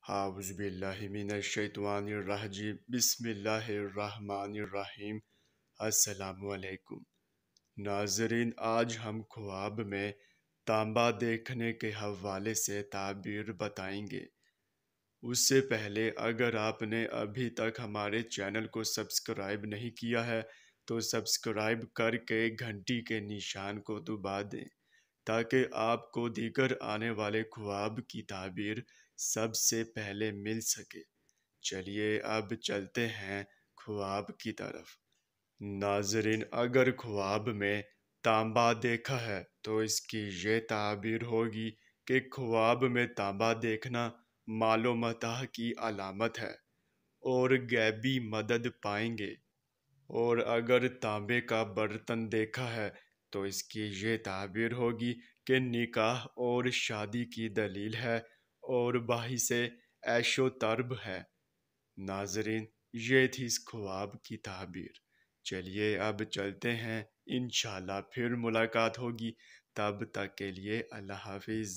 اعوذ باللہ من الشیطان الرجیم بسم اللہ الرحمن الرحیم۔ السلام علیکم ناظرین، آج ہم خواب میں تانبا دیکھنے کے حوالے سے تعبیر بتائیں گے۔ اس سے پہلے اگر آپ نے ابھی تک ہمارے چینل کو سبسکرائب نہیں کیا ہے تو سبسکرائب کر کے گھنٹی کے نشان کو دبا دیں تاکہ آپ کو دیگر آنے والے خواب کی تعبیر سب سے پہلے مل سکے۔ چلیے اب چلتے ہیں خواب کی طرف۔ ناظرین، اگر خواب میں تانبا دیکھا ہے تو اس کی یہ تعبیر ہوگی کہ خواب میں تانبا دیکھنا مال و متاع کی علامت ہے اور غیبی مدد پائیں گے، اور اگر تانبے کا برتن دیکھا ہے تو اس کی یہ تعبیر ہوگی کہ نکاح اور شادی کی دلیل ہے اور باعث عیش و ترب ہے۔ ناظرین، یہ تھی اس خواب کی تعبیر۔ چلیے اب چلتے ہیں، انشاءاللہ پھر ملاقات ہوگی، تب تک کے لیے اللہ حافظ۔